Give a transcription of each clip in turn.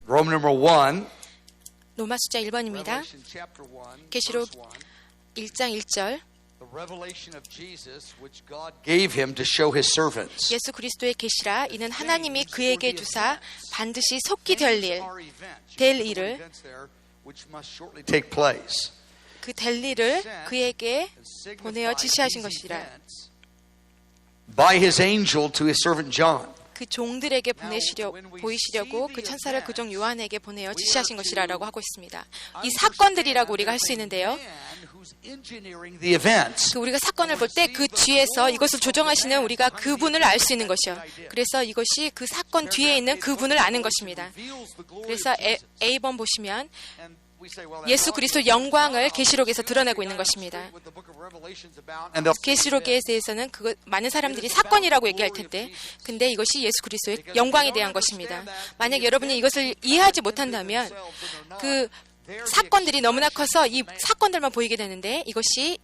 Roman numeral 1. 로마 숫자 1번입니다. 계시록 1장 1절. The revelation of Jesus which God gave him to show his servants. 예수 그리스도의 계시라 이는 하나님이 그에게 주사 반드시 속히 될 일을 which must shortly take place. 그 될 일을 그에게 보내어 지시하신 것이라. By his angel to his servant John. 그 종들에게 보이시려고 그 천사를 그 종 요한에게 보내어 지시하신 것이라고 하고 있습니다. 이 사건들이라고 우리가 할 수 있는데요. 우리가 사건을 볼 때 그 뒤에서 이것을 조정하시는 우리가 그분을 알 수 있는 것이요. 그래서 이것이 그 사건 뒤에 있는 그분을 아는 것입니다. 그래서 A번 보시면 예수 그리스도 영광을 계시록에서 드러내고 있는 것입니다. 계시록에 대해서는 많은 사람들이 사건이라고 얘기할 텐데, 근데 이것이 예수 그리스도의 영광에 대한 것입니다. 만약 여러분이 이것을 이해하지 못한다면 그 사건들이 너무나 커서 이 사건들만 보이게 되는데 이것이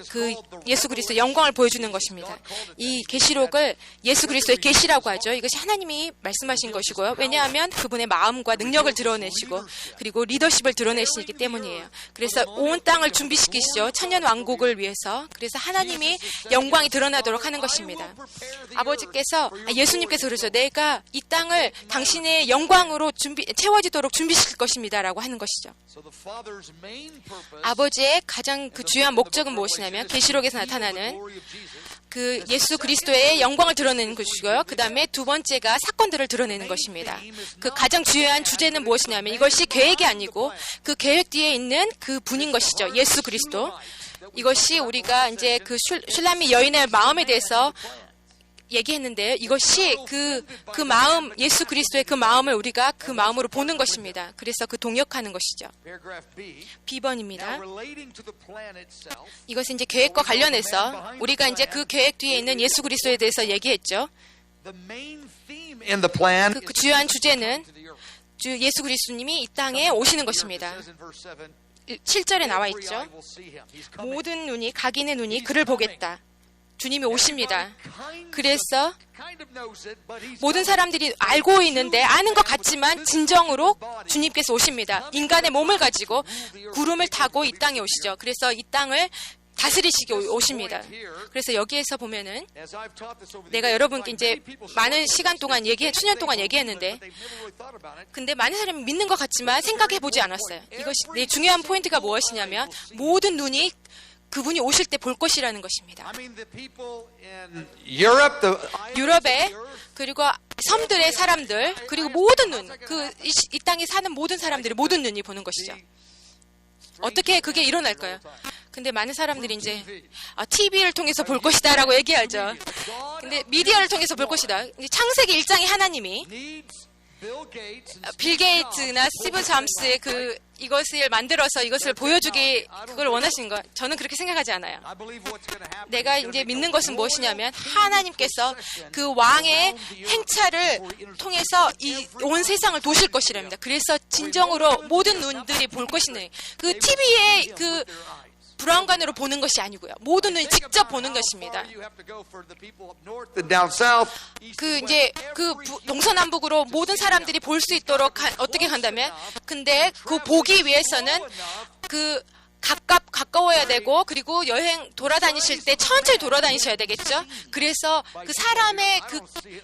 그 예수 그리스도의 영광을 보여주는 것입니다. 이 계시록을 예수 그리스도의 계시라고 하죠. 이것이 하나님이 말씀하신 것이고요. 왜냐하면 그분의 마음과 능력을 드러내시고 그리고 리더십을 드러내시기 때문이에요. 그래서 온 땅을 준비시키시죠. 천년 왕국을 위해서. 그래서 하나님이 영광이 드러나도록 하는 것입니다. 아버지께서 예수님께서 그러죠. 내가 이 땅을 당신의 영광으로 채워지도록 준비시킬 것입니다 라고 하는 것이죠. 아버지의 가장 그 주요한 목적은 무엇이냐면 계시록에서 나타나는 그 예수 그리스도의 영광을 드러내는 것이고요. 그 다음에 두 번째가 사건들을 드러내는 것입니다. 그 가장 주요한 주제는 무엇이냐면 이것이 계획이 아니고 그 계획 뒤에 있는 그 분인 것이죠. 예수 그리스도. 이것이 우리가 이제 그 슐라미 여인의 마음에 대해서 얘기했는데요. 이것이 그 마음, 예수 그리스도의 그 마음을 우리가 그 마음으로 보는 것입니다. 그래서 그 동역하는 것이죠. B번입니다. 이것은 이제 계획과 관련해서 우리가 이제 그 계획 뒤에 있는 예수 그리스도에 대해서 얘기했죠. 그 주요한 주제는 예수 그리스도님이 이 땅에 오시는 것입니다. 7절에 나와 있죠. 모든 눈이, 각인의 눈이 그를 보겠다. 주님이 오십니다. 그래서 모든 사람들이 알고 있는데 아는 것 같지만 진정으로 주님께서 오십니다. 인간의 몸을 가지고 구름을 타고 이 땅에 오시죠. 그래서 이 땅을 다스리시기 오십니다. 그래서 여기에서 보면은 내가 여러분께 이제 많은 시간 동안 수년 동안 얘기했는데 근데 많은 사람이 믿는 것 같지만 생각해 보지 않았어요. 이것이 중요한 포인트가 무엇이냐면 모든 눈이 그분이 오실 때 볼 것이라는 것입니다. 유럽에 그리고 섬들의 사람들 그리고 모든 눈, 이 땅에 사는 모든 사람들의 모든 눈이 보는 것이죠. 어떻게 그게 일어날까요? 근데 많은 사람들이 이제 TV를 통해서 볼 것이다라고 얘기하죠. 근데 미디어를 통해서 볼 것이다. 창세기 1장에 하나님이 빌 게이츠나 스티브 잡스의 이것을 만들어서 이것을 보여주기 그걸 원하시는 거 저는 그렇게 생각하지 않아요. 내가 이제 믿는 것은 무엇이냐면 하나님께서 그 왕의 행차를 통해서 이 온 세상을 도실 것이랍니다. 그래서 진정으로 모든 눈들이 볼 것이네. 그 TV의 브라운관으로 보는 것이 아니고요. 모든 눈이 직접 보는 것입니다. 동서남북으로 모든 사람들이 볼 수 있도록 어떻게 한다면, 근데 그 보기 위해서는 가까워야 되고, 그리고 여행 돌아다니실 때 천천히 돌아다니셔야 되겠죠? 그래서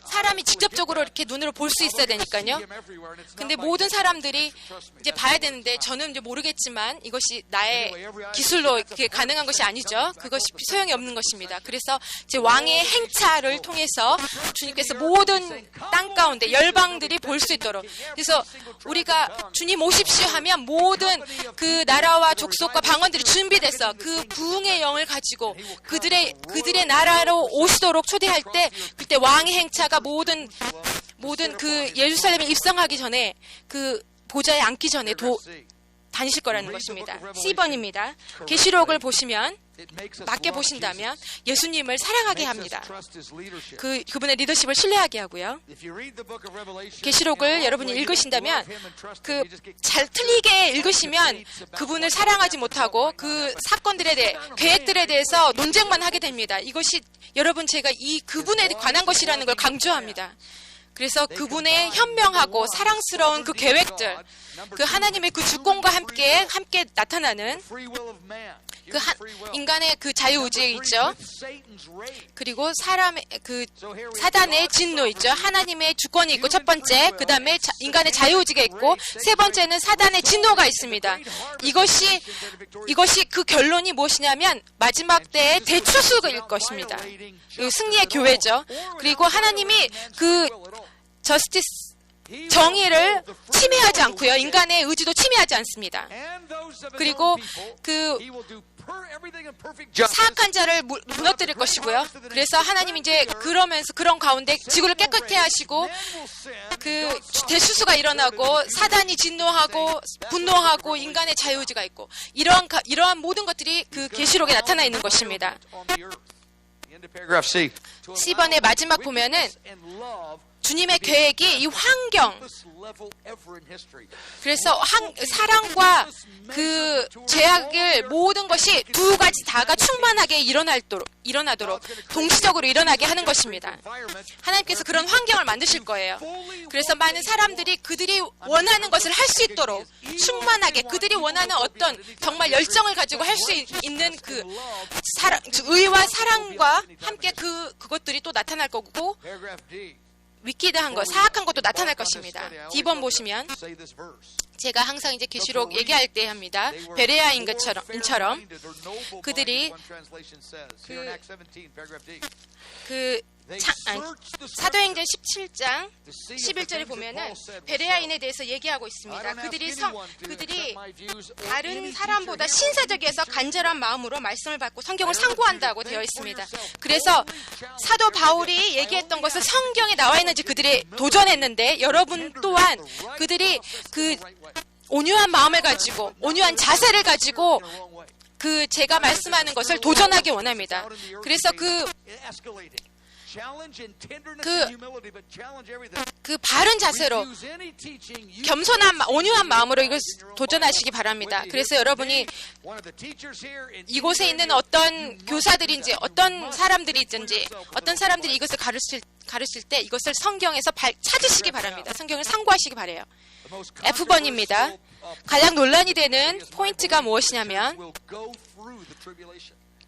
사람이 직접적으로 이렇게 눈으로 볼 수 있어야 되니까요. 근데 모든 사람들이 이제 봐야 되는데, 저는 이제 모르겠지만, 이것이 나의 기술로 이렇게 가능한 것이 아니죠. 그것이 소용이 없는 것입니다. 그래서 제 왕의 행차를 통해서 주님께서 모든 땅 가운데 열방들이 볼 수 있도록. 그래서 우리가 주님 오십시오 하면 모든 그 나라와 족속과 방언들이 준비돼서 그 부흥의 영을 가지고 그들의 나라로 오시도록 초대할 때, 그때 왕의 행차가 모든 그 예루살렘에 입성하기 전에 그 보좌에 앉기 전에 다니실 거라는 것입니다. C번입니다. 계시록을 보시면 맞게 보신다면 예수님을 사랑하게 합니다. 그분의 리더십을 신뢰하게 하고요. 계시록을 여러분이 읽으신다면 잘 틀리게 읽으시면 그분을 사랑하지 못하고 그 사건들에 대해 계획들에 대해서 논쟁만 하게 됩니다. 이것이 여러분 제가 그분에 관한 것이라는 걸 강조합니다. 그래서 그분의 현명하고 사랑스러운 그 계획들, 그 하나님의 그 주권과 함께 나타나는 그 인간의 그 자유의지 있죠. 그리고 사단의 진노 있죠. 하나님의 주권이 있고 첫 번째, 그 다음에 인간의 자유의지가 있고 세 번째는 사단의 진노가 있습니다. 이것이 그 결론이 무엇이냐면 마지막 때의 대추수일 것입니다. 승리의 교회죠. 그리고 하나님이 그 저스티스 정의를 침해하지 않고요. 인간의 의지도 침해하지 않습니다. 그리고 그 사악한 자를 무너뜨릴 것이고요. 그래서 하나님 이제 그러면서 그런 가운데 지구를 깨끗게 하시고 그 대수수가 일어나고 사단이 진노하고 분노하고 인간의 자유의지가 있고 이러한 모든 것들이 그 계시록에 나타나 있는 것입니다. C번의 마지막 보면은 주님의 계획이 이 환경, 그래서 사랑과 그 죄악을 모든 것이 두 가지 다가 충만하게 일어나도록 동시적으로 일어나게 하는 것입니다. 하나님께서 그런 환경을 만드실 거예요. 그래서 많은 사람들이 그들이 원하는 것을 할 수 있도록 충만하게 그들이 원하는 어떤 정말 열정을 가지고 할 수 있는 그 의와 사랑과 함께 그것들이 또 나타날 거고 위키드한 것, 사악한 것도 나타날 것입니다. D번 보시면 제가 항상 이제 계시록 얘기할 때 합니다. 베레아인 것처럼 그들이 사도행전 17장 11절에 보면은 베레아인에 대해서 얘기하고 있습니다. 그들이 다른 사람보다 신사적이어서 간절한 마음으로 말씀을 받고 성경을 상고한다고 되어 있습니다. 그래서 사도 바울이 얘기했던 것을 성경에 나와 있는지 그들이 도전했는데 여러분 또한 그들이 그 온유한 마음을 가지고 온유한 자세를 가지고 그 제가 말씀하는 것을 도전하기 원합니다. 그래서 그 바른 자세로 겸손한 온유한 마음으로 이걸 도전하시기 바랍니다. 그래서 여러분이 이곳에 있는 어떤 교사들인지 어떤 사람들이든지 어떤 사람들이 이것을 가르칠 때 이것을 성경에서 찾으시기 바랍니다. 성경을 상고하시기 바라요. F번입니다. 가장 논란이 되는 포인트가 무엇이냐면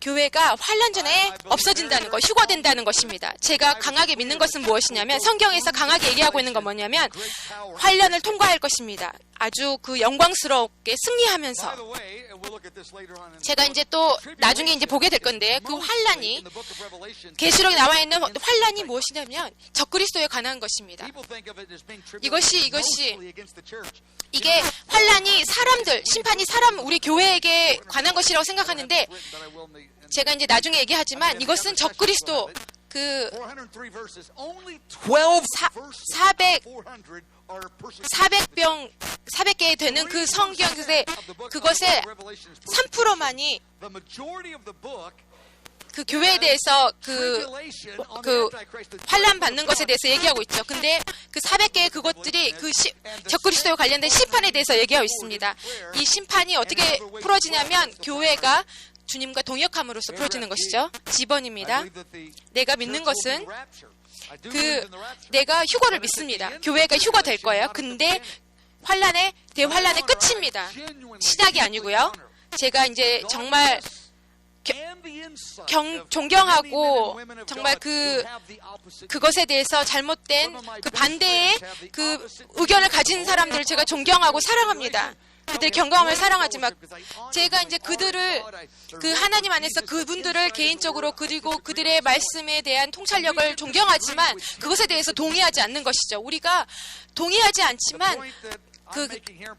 교회가 환란 전에 없어진다는 것, 휴거된다는 것입니다. 제가 강하게 믿는 것은 무엇이냐면 성경에서 강하게 얘기하고 있는 건 뭐냐면 환란을 통과할 것입니다. 아주 그 영광스럽게 승리하면서 제가 이제 또 나중에 이제 보게 될 건데 그 환란이 계시록에 나와 있는 환란이 무엇이냐면 적그리스도에 관한 것입니다. 이게 환란이 심판이 우리 교회에게 관한 것이라고 생각하는데 제가 이제 나중에 얘기하지만 이것은 적그리스도 400개 되는 그 성경에 그것의 3%만이 그 교회에 대해서 그 환란 받는 것에 대해서 얘기하고 있죠. 근데 그 400개의 그것들이 적그리스도와 관련된 심판에 대해서 얘기하고 있습니다. 이 심판이 어떻게 풀어지냐면 교회가 주님과 동역함으로써 풀어지는 것이죠. G번입니다. 내가 믿는 것은 내가 휴거를 믿습니다. 교회가 휴거될 거예요. 근데 대환란의 끝입니다. 시작이 아니고요. 제가 이제 정말 존경하고 정말 그것에 대해서 잘못된 그 반대의 그 의견을 가진 사람들을 제가 존경하고 사랑합니다. 그들의 경건함을 사랑하지만 제가 이제 하나님 안에서 그분들을 개인적으로 그리고 그들의 말씀에 대한 통찰력을 존경하지만 그것에 대해서 동의하지 않는 것이죠. 우리가 동의하지 않지만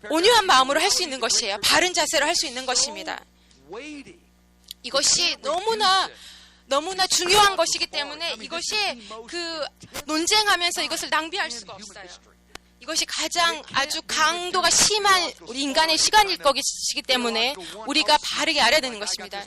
온유한 마음으로 할 수 있는 것이에요. 바른 자세로 할 수 있는 것입니다. 이것이 너무나 중요한 것이기 때문에 이것이 논쟁하면서 이것을 낭비할 수가 없어요. 이것이 가장 아주 강도가 심한 우리 인간의 시간일 것이기 때문에 우리가 바르게 알아야 되는 것입니다.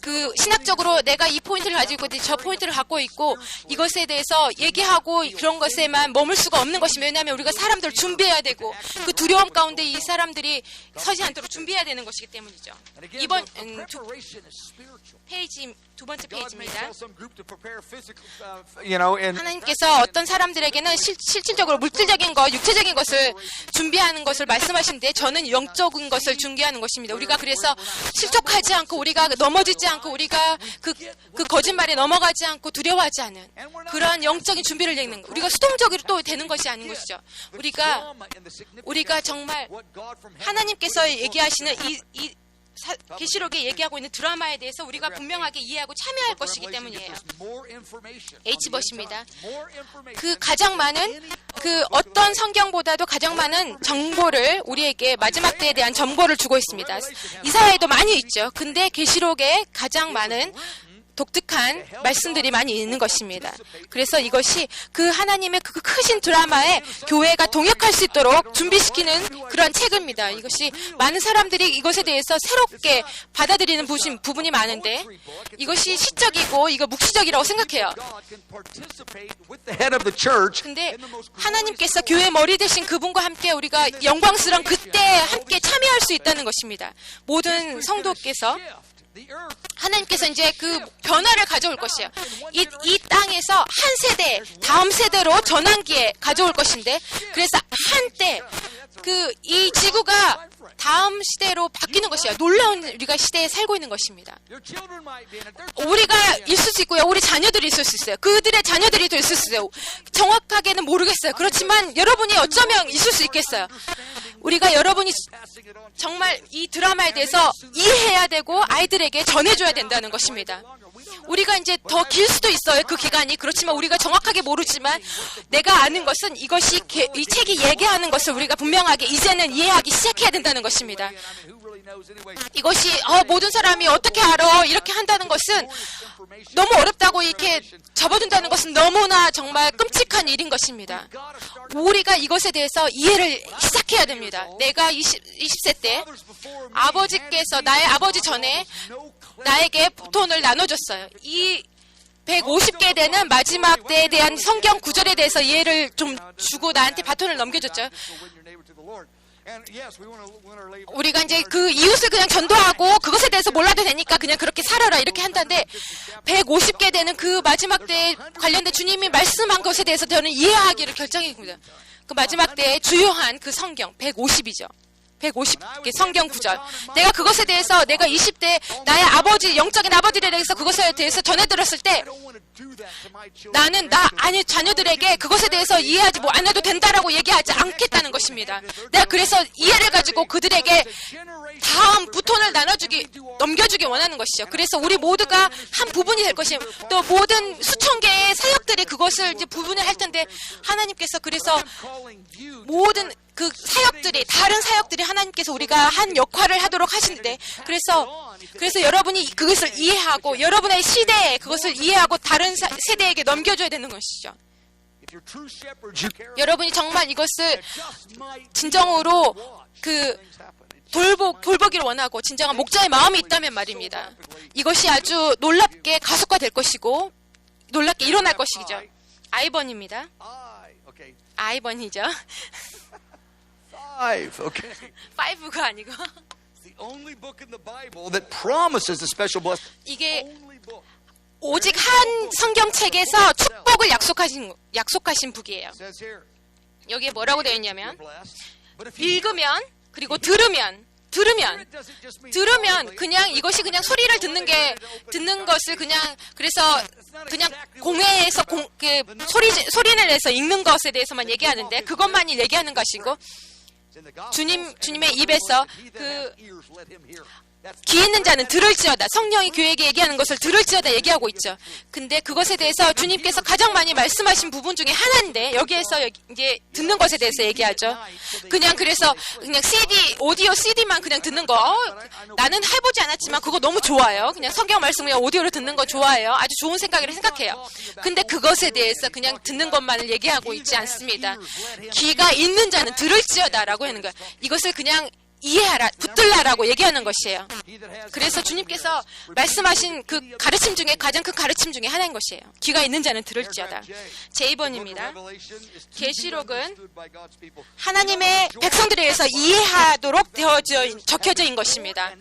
그 신학적으로 내가 이 포인트를 가지고 있고 저 포인트를 갖고 있고 이것에 대해서 얘기하고 그런 것에만 머물 수가 없는 것입니다. 왜냐하면 우리가 사람들을 준비해야 되고 그 두려움 가운데 이 사람들이 서지 않도록 준비해야 되는 것이기 때문이죠. 이번 페이지 두 번째 페이지입니다. 하나님께서 어떤 사람들에게는 실질적으로 물질적인 것, 육체적인 것을 준비하는 것을 말씀하시는데 저는 영적인 것을 준비하는 것입니다. 우리가 그래서 실족하지 않고 우리가 넘어지지 않고 우리가 그 거짓말에 넘어가지 않고 두려워하지 않은 그러한 영적인 준비를 내는 것. 우리가 수동적으로 또 되는 것이 아닌 것이죠. 우리가 정말 하나님께서 얘기하시는 이 계시록에 얘기하고 있는 드라마에 대해서 우리가 분명하게 이해하고 참여할 것이기 때문이에요. H버스입니다. 그 가장 많은 그 어떤 성경보다도 가장 많은 정보를 우리에게 마지막 때에 대한 정보를 주고 있습니다. 이사야에도 많이 있죠. 근데 계시록에 가장 많은 독특한 말씀들이 많이 있는 것입니다. 그래서 이것이 그 하나님의 그 크신 드라마에 교회가 동역할 수 있도록 준비시키는 그런 책입니다. 이것이 많은 사람들이 이것에 대해서 새롭게 받아들이는 부분이 많은데 이것이 시적이고 이거 묵시적이라고 생각해요. 근데 하나님께서 교회 머리 되신 그분과 함께 우리가 영광스러운 그때 함께 참여할 수 있다는 것입니다. 모든 성도께서 하나님께서 이제 그 변화를 가져올 것이에요. 이 땅에서 한 세대, 다음 세대로 전환기에 가져올 것인데, 그래서 한때 이 지구가 다음 시대로 바뀌는 것이에요. 놀라운 우리가 시대에 살고 있는 것입니다. 우리가 있을 수 있고요. 우리 자녀들이 있을 수 있어요. 그들의 자녀들이 또 있을 수 있어요. 정확하게는 모르겠어요. 그렇지만 여러분이 어쩌면 있을 수 있겠어요. 우리가 여러분이 정말 이 드라마에 대해서 이해해야 되고 아이들에게 전해줘야 된다는 것입니다. 우리가 이제 더 길 수도 있어요. 그 기간이. 그렇지만 우리가 정확하게 모르지만 내가 아는 것은 이것이 이 책이 얘기하는 것을 우리가 분명하게 이제는 이해하기 시작해야 된다는 것입니다. 이것이 모든 사람이 어떻게 알아 이렇게 한다는 것은 너무 어렵다고 이렇게 접어둔다는 것은 너무나 정말 끔찍한 일인 것입니다. 우리가 이것에 대해서 이해를 시작해야 됩니다. 내가 20세 때 아버지께서 나의 아버지 전에 나에게 바톤을 나눠줬어요. 이 150개 되는 마지막 때에 대한 성경 구절에 대해서 이해를 좀 주고 나한테 바톤을 넘겨줬죠. 우리가 이제 그 이웃을 그냥 전도하고 그것에 대해서 몰라도 되니까 그냥 그렇게 살아라 이렇게 한다는데 150개 되는 그 마지막 때에 관련된 주님이 말씀한 것에 대해서 저는 이해하기를 결정했습니다. 그 마지막 때의 주요한 그 성경 150이죠. 150개 성경 구절. 내가 그것에 대해서 내가 20대 나의 아버지, 영적인 아버지에 대해서 그것에 대해서 전해들었을 때 나는 아니 자녀들에게 그것에 대해서 이해하지 안 해도 된다라고 얘기하지 않겠다는 것입니다. 내가 그래서 이해를 가지고 그들에게 다음 부톤을 넘겨주기 원하는 것이죠. 그래서 우리 모두가 한 부분이 될 것이에요. 또 모든 수천 개의 사역들이 그것을 이제 부분을 할 텐데 하나님께서 그래서 모든 그 사역들이 다른 사역들이 하나님께서 우리가 한 역할을 하도록 하시는데 그래서 여러분이 그것을 이해하고 여러분의 시대에 그것을 이해하고 다른 세대에게 넘겨줘야 되는 것이죠. 여러분이 정말 이것을 진정으로 돌보기를 원하고 진정한 목자의 마음이 있다면 말입니다. 이것이 아주 놀랍게 가속화될 것이고 놀랍게 일어날 것이죠. 아이번입니다. 아이번이죠. 5가 아니고 이게 오직 한 성경책에서 축복을 약속하신 북이에요. 여기에 뭐라고 되어 있냐면 읽으면 그리고 들으면 그냥 이것이 그냥 소리를 듣는 것을 그래서 그냥 공회에서 소리를 내서 읽는 것에 대해서만 얘기하는데 그것만이 얘기하는 것이고 주님의 입에서 귀 있는 자는 들을지어다. 성령이 교회에게 얘기하는 것을 들을지어다 얘기하고 있죠. 근데 그것에 대해서 주님께서 가장 많이 말씀하신 부분 중에 하나인데 여기에서 이제 듣는 것에 대해서 얘기하죠. 그래서 그냥 오디오 CD만 그냥 듣는 거. 나는 해보지 않았지만 그거 너무 좋아요. 그냥 성경 말씀 그냥 오디오로 듣는 거 좋아해요. 아주 좋은 생각이라 생각해요. 근데 그것에 대해서 그냥 듣는 것만을 얘기하고 있지 않습니다. 귀가 있는 자는 들을지어다라고 하는 거예요. 이것을 그냥 이해하라, 붙들라라고 얘기하는 것이에요. 그래서 주님께서 말씀하신 그 가르침 중에 가장 큰 가르침 중에 하나인 것이에요. 귀가 있는 자는 들을지어다. 제2번입니다. 계시록은 하나님의 백성들에 의해서 이해하도록 적혀져 있는 것입니다.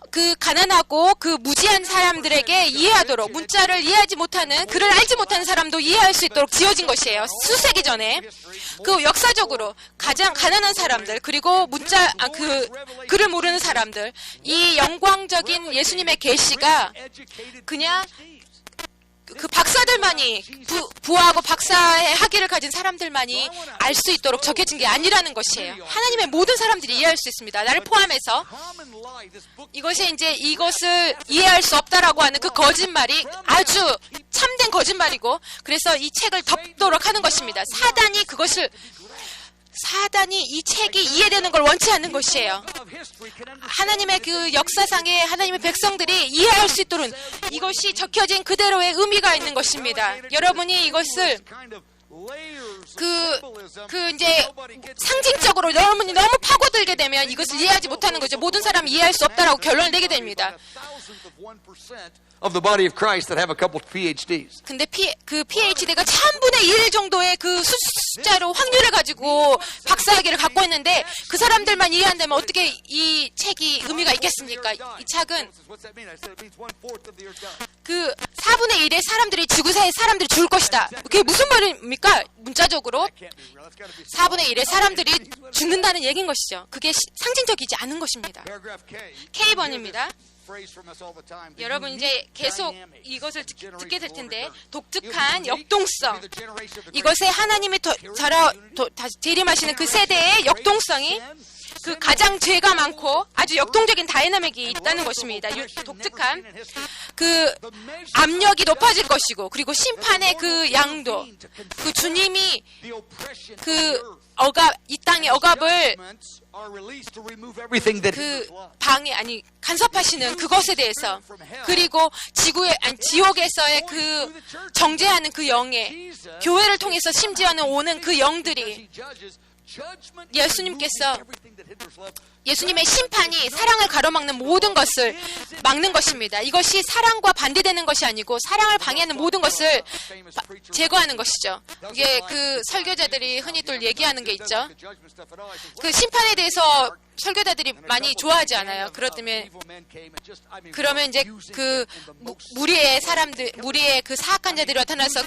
그 가난하고 그 무지한 사람들에게 이해하도록, 문자를 이해하지 못하는, 글을 알지 못하는 사람도 이해할 수 있도록 지어진 것이에요. 수세기 전에. 그 역사적으로 가장 가난한 사람들, 그리고 글을 모르는 사람들, 이 영광적인 예수님의 계시가 그냥 그 박사들만이 부하고 박사의 학위를 가진 사람들만이 알 수 있도록 적혀진 게 아니라는 것이에요. 하나님의 모든 사람들이 이해할 수 있습니다. 나를 포함해서. 이것을 이해할 수 없다라고 하는 그 거짓말이 아주 참된 거짓말이고, 그래서 이 책을 덮도록 하는 것입니다. 사단이 이 책이 이해되는 걸 원치 않는 것이에요. 하나님의 그 역사상에 하나님의 백성들이 이해할 수 있도록 이것이 적혀진 그대로의 의미가 있는 것입니다. 여러분이 이것을 이제 상징적으로 여러분이 너무 파고들게 되면 이것을 이해하지 못하는 거죠. 모든 사람이 이해할 수 없다라고 결론을 내게 됩니다. Of the body of Christ that have a couple of PhDs. 근데 그 PhD가 1000분의 1 정도의 그 숫자로 확률을 가지고 박사학위를 갖고 있는데 그 사람들만 이해한다면 어떻게 이 책이 의미가 있겠습니까? 이 책은 그 4분의 1의 사람들이 지구사의 사람들이 죽을 것이다. 그게 무슨 말입니까? 문자적으로 4분의 1의 사람들이 죽는다는 얘기인 것이죠. 그게 상징적이지 않은 것입니다. K번입니다. 여러분 이제 계속 이것을 듣게 될 텐데, 독특한 역동성, 이것에 하나님이 재림하시는 그 세대의 역동성이 그 가장 죄가 많고 아주 역동적인 다이나믹이 있다는 것입니다. 독특한 그 압력이 높아질 것이고, 그리고 심판의 그 양도, 그 주님이 이 땅의 억압을 간섭하시는 그것에 대해서, 그리고 지옥에서의 그 정죄하는 그 영에 교회를 통해서 심지어는 오는 그 영들이 예수님의 심판이 사랑을 가로막는 모든 것을 막는 것입니다. 이것이 사랑과 반대되는 것이 아니고 사랑을 방해하는 모든 것을 제거하는 것이죠. 이게 그 설교자들이 흔히 또 얘기하는 게 있죠. 그 심판에 대해서 설교자들이 많이 좋아하지 않아요. 그러면 이제 그 무리의 그 사악한 자들이 나타나서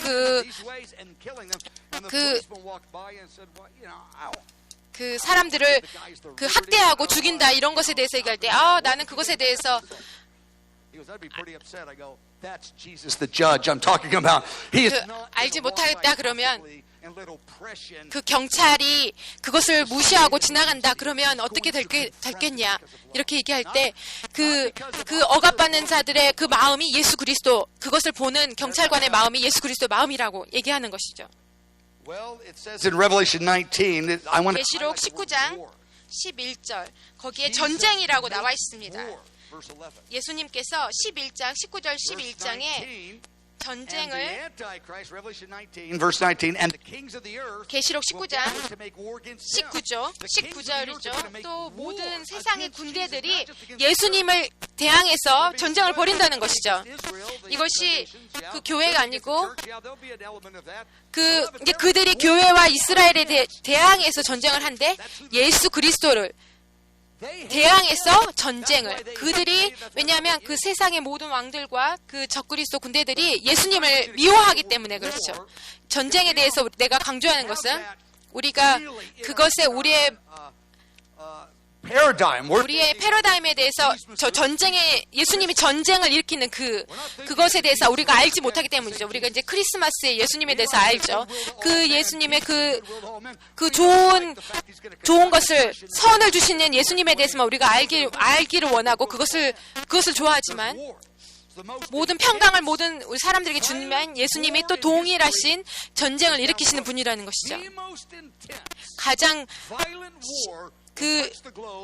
그 사람들을 그 학대하고 죽인다 이런 것에 대해서 얘기할 때, 나는 그것에 대해서 알지 못하겠다 그러면, 그 경찰이 그것을 무시하고 지나간다 그러면 어떻게 됐겠냐 이렇게 얘기할 때, 그 억압받는 자들의 그 마음이 예수 그리스도, 그것을 보는 경찰관의 마음이 예수 그리스도의 마음이라고 얘기하는 것이죠. 계시록 19장 11절 거기에 전쟁이라고 나와 있습니다. 예수님께서 11장 19절 11장에 전쟁을, 계시록 19장 19절이죠. 또 모든 세상의 군대들이 예수님을 대항해서 전쟁을 벌인다는 것이죠. 이것이 그 교회가 아니고 이제 그들이 교회와 이스라엘에 대항해서 전쟁을 한데, 예수 그리스도를 대항해서 전쟁을, 왜냐하면 그 세상의 모든 왕들과 그 적그리스도 군대들이 예수님을 미워하기 때문에 그렇죠. 전쟁에 대해서 내가 강조하는 것은, 우리가 그것에 우리의 paradigm. 우리의 패러다임에 대해서 예수님이 전쟁을 일으키는 그것에 대해서 우리가 알지 못하기 때문이죠. 우리가 이제 크리스마스에 예수님에 대해서 알죠. 그 예수님의 그 좋은 것을 선을 주시는 예수님에 대해서만 우리가 알기를 원하고 그것을 좋아하지만 모든 평강을 모든 우리 사람들에게 주면 예수님이 또 동일하신 전쟁을 일으키시는 분이라는 것이죠. 가장 그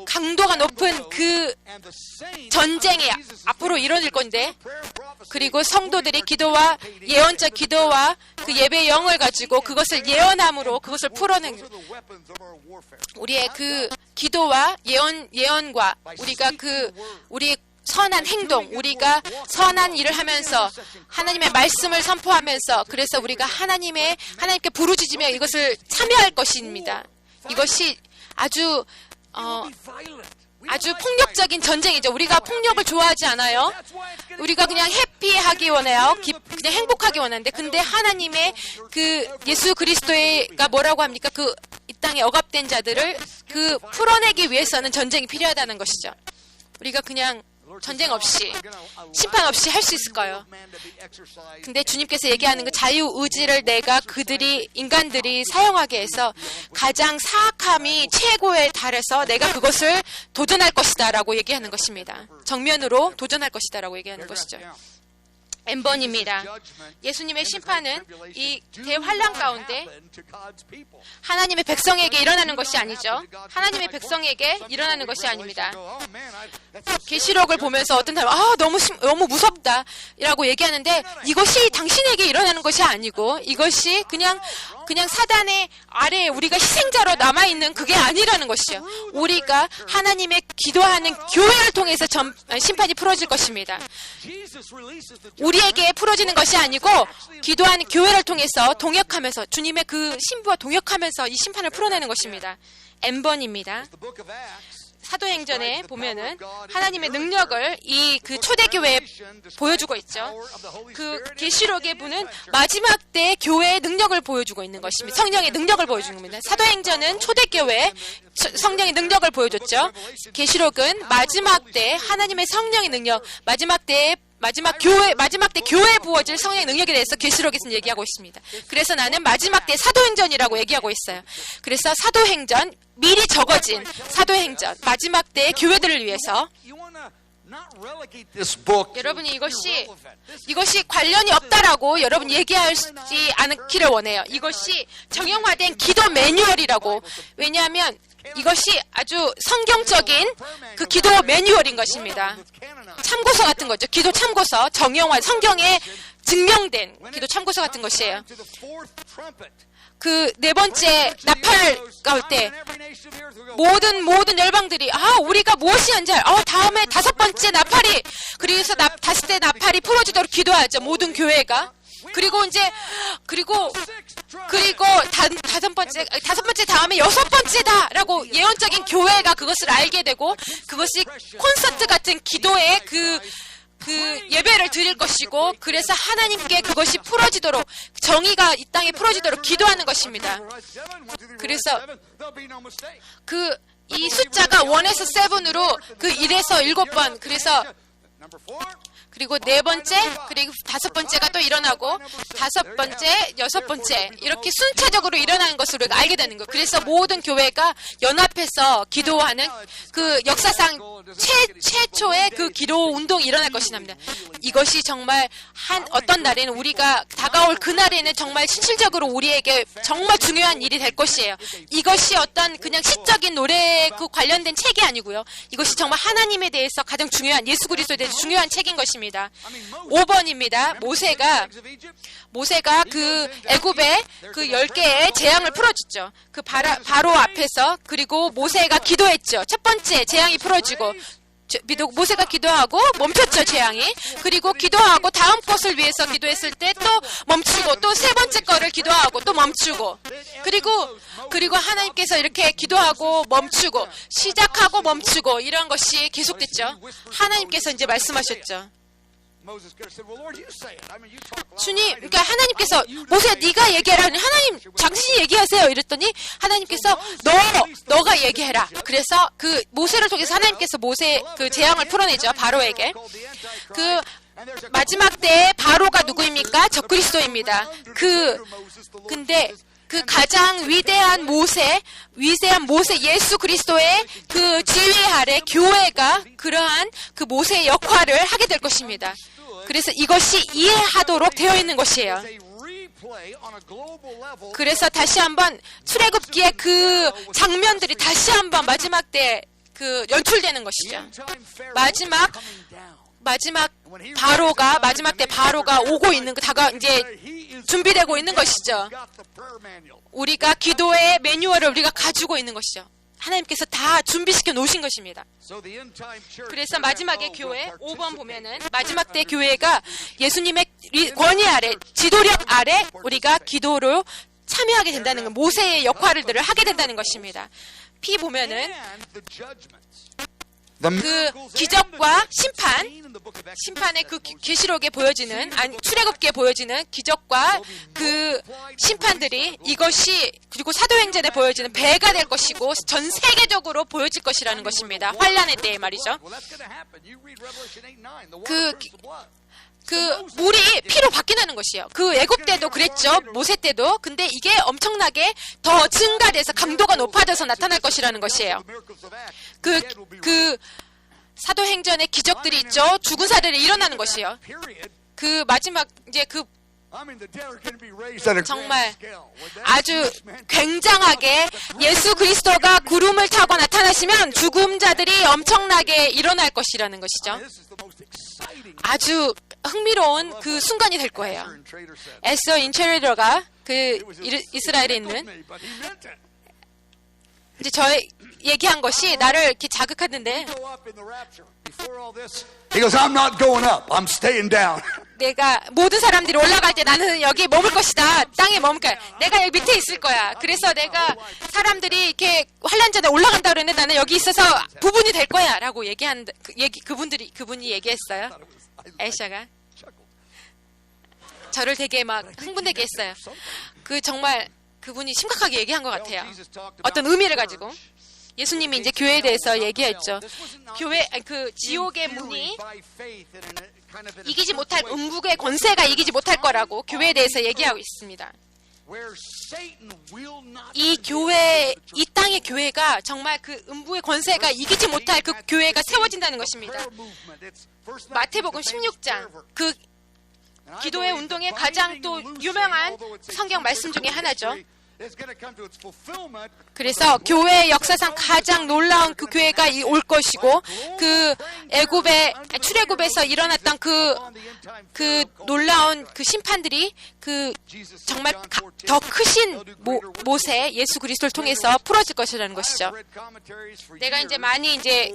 강도가 높은 그 전쟁이 앞으로 이뤄질 건데, 그리고 성도들이 기도와 예언적 기도와 그 예배의 영을 가지고 그것을 예언함으로 그것을 풀어낸 우리의 그 기도와 예언과 우리의 선한 행동, 우리가 선한 일을 하면서 하나님의 말씀을 선포하면서, 그래서 우리가 하나님께 부르짖으며 이것을 참여할 것입니다. 이것이 아주 폭력적인 전쟁이죠. 우리가 폭력을 좋아하지 않아요. 우리가 그냥 해피하기 원해요. 그냥 행복하기 원하는데, 근데 하나님의 그 예수 그리스도가 뭐라고 합니까? 이 땅에 억압된 자들을 풀어내기 위해서는 전쟁이 필요하다는 것이죠. 우리가 그냥 전쟁 없이, 심판 없이 할 수 있을까요? 근데 주님께서 얘기하는 그 자유의지를 인간들이 사용하게 해서 가장 사악함이 최고에 달해서 내가 그것을 도전할 것이다 라고 얘기하는 것입니다. 정면으로 도전할 것이다 라고 얘기하는 것이죠. N번입니다. 예수님의 심판은 이 대환란 가운데 하나님의 백성에게 일어나는 것이 아니죠. 하나님의 백성에게 일어나는 것이 아닙니다. 계시록을 보면서 어떤 사람은 너무 무섭다 라고 얘기하는데, 이것이 당신에게 일어나는 것이 아니고 이것이 그냥 사단의 아래에 우리가 희생자로 남아있는 그게 아니라는 것이죠. 우리가 하나님의 기도하는 교회를 통해서 심판이 풀어질 것입니다. 우리에게 풀어지는 것이 아니고 기도하는 교회를 통해서 동역하면서 주님의 그 신부와 동역하면서 이 심판을 풀어내는 것입니다. N번입니다. 사도행전에 보면은 하나님의 능력을 그 초대교회에 보여주고 있죠. 그 계시록의 분은 마지막 때 교회의 능력을 보여주고 있는 것입니다. 성령의 능력을 보여주는 겁니다. 사도행전은 초대교회에 성령의 능력을 보여줬죠. 계시록은 마지막 때 하나님의 성령의 능력, 마지막 때 교회에 부어질 성령의 능력에 대해서 계시록에서 얘기하고 있습니다. 그래서 나는 마지막 때 사도행전이라고 얘기하고 있어요. 그래서 사도행전, 미리 적어진 사도행전, 마지막 때의 교회들을 위해서 여러분이 이것이 관련이 없다라고 여러분 얘기하지 않기를 원해요. 이것이 정형화된 기도 매뉴얼이라고. 왜냐하면 이것이 아주 성경적인 그 기도 매뉴얼인 것입니다. 참고서 같은 거죠. 기도 참고서, 정형화, 성경에 증명된 기도 참고서 같은 것이에요. 그 네 번째 나팔 갈 때 모든 열방들이 우리가 무엇이 한지 다음에 다섯 번째 나팔이, 그래서 다섯 때 나팔이 풀어지도록 기도하죠. 모든 교회가. 그리고 다섯 번째 다음에 여섯 번째다라고 예언적인 교회가 그것을 알게 되고, 그것이 콘서트 같은 기도의 그 예배를 드릴 것이고, 그래서 하나님께 그것이 풀어지도록, 정의가 이 땅에 풀어지도록 기도하는 것입니다. 그래서 이 숫자가 1에서 7으로 1에서 7번, 그리고 네 번째, 그리고 다섯 번째가 또 일어나고, 다섯 번째, 여섯 번째, 이렇게 순차적으로 일어나는 것을 우리가 알게 되는 거예요. 그래서 모든 교회가 연합해서 기도하는 그 역사상 최초의 그 기도 운동이 일어날 것이랍니다. 이것이 정말 어떤 날에는 우리가 다가올 그날에는 정말 실질적으로 우리에게 정말 중요한 일이 될 것이에요. 이것이 어떤 그냥 시적인 노래에 관련된 책이 아니고요. 이것이 정말 하나님에 대해서 가장 중요한, 예수 그리스도에 대해서 중요한 책인 것입니다. 5번입니다. 모세가 그 애굽의 그 10개의 재앙을 풀어줬죠. 그 바로 앞에서. 그리고 모세가 기도했죠. 첫 번째 재앙이 풀어지고, 모세가 기도하고 멈췄죠, 재앙이. 그리고 기도하고 다음 것을 위해서 기도했을 때 또 멈추고, 또 세 번째 거를 기도하고 또 멈추고, 그리고 하나님께서 이렇게 기도하고 멈추고, 시작하고 멈추고, 이런 것이 계속됐죠. 하나님께서 이제 말씀하셨죠. 주님, 그러니까 하나님께서 모세야 네가 얘기해라. 하나님 당신이 얘기하세요. 이랬더니 하나님께서 너가 얘기해라. 그래서 그 모세를 통해서 하나님께서 모세 그 재앙을 풀어내죠. 바로에게. 그 마지막 때에 바로가 누구입니까? 적그리스도입니다. 근데 그 가장 위대한 모세 예수 그리스도의 그 지휘 아래 교회가 그러한 그 모세의 역할을 하게 될 것입니다. 그래서 이것이 이해하도록 되어 있는 것이에요. 그래서 다시 한번 출애굽기의 그 장면들이 다시 한번 마지막 때 그 연출되는 것이죠. 마지막 때 바로가 오고 있는 이제 준비되고 있는 것이죠. 우리가 기도의 매뉴얼을 우리가 가지고 있는 것이죠. 하나님께서 다 준비시켜 놓으신 것입니다. 그래서 마지막에 교회 5번 보면은 마지막 때 교회가 예수님의 권위 아래, 지도력 아래 우리가 기도로 참여하게 된다는 것, 모세의 역할들을 하게 된다는 것입니다. P 보면은 그 기적과 심판의 그 계시록에 보여지는, 출애굽기에 보여지는 기적과 그 심판들이 이것이 그리고 사도행전에 보여지는 배가 될 것이고 전 세계적으로 보여질 것이라는 것입니다. 환란의 때에 말이죠. 그 물이 피로 바뀌는 것이에요. 그 애굽 때도 그랬죠. 모세 때도. 근데 이게 엄청나게 더 증가돼서 강도가 높아져서 나타날 것이라는 것이에요. 그 사도행전의 기적들이 있죠. 죽은 사람들이 일어나는 것이에요. 그 마지막 이제 그 정말 아주 굉장하게 예수 그리스도가 구름을 타고 나타나시면 죽은 자들이 엄청나게 일어날 것이라는 것이죠. 아주 흥미로운 그 순간이 될 거예요. 에서 인체리더가 그 이스라엘에 있는 이제 저의 얘기한 것이 나를 이렇게 자극하는데 He goes, I'm not going up. I'm staying down. 내가 모든 사람들이 올라갈 때 나는 여기 머물 것이다. 땅에 머물 거야. 내가 여기 밑에 있을 거야. 그래서 내가 사람들이 이렇게 환란전에 올라간다 그랬는데 나는 여기 있어서 부분이 될 거야. 라고 얘기한 그분이 얘기했어요. 에샤가 저를 되게 막 흥분되게 했어요. 그 정말 그분이 심각하게 얘기한 것 같아요. 어떤 의미를 가지고. 예수님이 이제 교회에 대해서 얘기했죠. 그 지옥의 문이 이기지 못할, 음부의 권세가 이기지 못할 거라고 교회에 대해서 얘기하고 있습니다. 이 땅의 교회가 정말 그 음부의 권세가 이기지 못할 그 교회가 세워진다는 것입니다. 마태복음 16장, 그 기도의 운동의 가장 또 유명한 성경 말씀 중에 하나죠. 그래서 교회의 역사상 가장 놀라운 그 교회가 올 것이고 그 출애굽에서 일어났던 그 놀라운 그 심판들이 그 정말 더 크신 모세 예수 그리스도를 통해서 풀어질 것이라는 것이죠. 내가 이제 많이 이제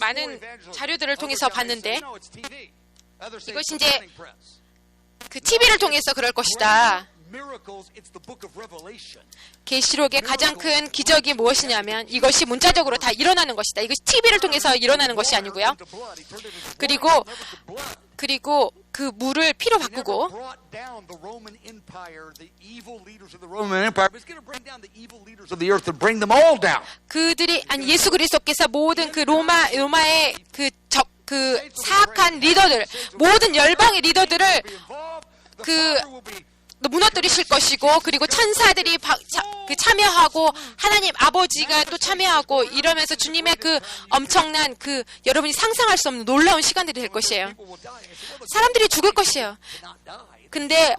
많은 자료들을 통해서 봤는데 이것이 이제 그 TV를 통해서 그럴 것이다. 계시록의 가장 큰 기적이 무엇이냐면 이것이 문자적으로 다 일어나는 것이다. 이것이 TV를 통해서 일어나는 것이 아니고요. 그리고 그 물을 피로 바꾸고 그들이 예수 그리스도께서 모든 그 로마의 그 사악한 리더들, 모든 열방의 리더들을 무너뜨리실 것이고, 그리고 천사들이 참여하고 하나님 아버지가 또 참여하고 이러면서 주님의 그 엄청난 여러분이 상상할 수 없는 놀라운 시간들이 될 것이에요. 사람들이 죽을 것이에요. 근데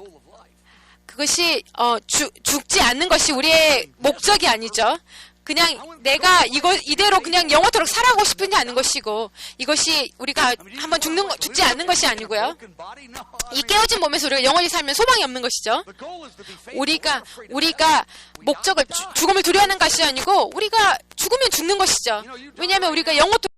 그것이 죽지 않는 것이 우리의 목적이 아니죠. 그냥 내가 이대로 그냥 영원토록 살아가고 싶은지 않은 것이고, 이것이 우리가 한번 죽지 않는 것이 아니고요. 이 깨어진 몸에서 우리가 영원히 살면 소망이 없는 것이죠. 우리가 목적을 죽음을 두려워하는 것이 아니고 우리가 죽으면 죽는 것이죠. 왜냐하면 우리가 영원토록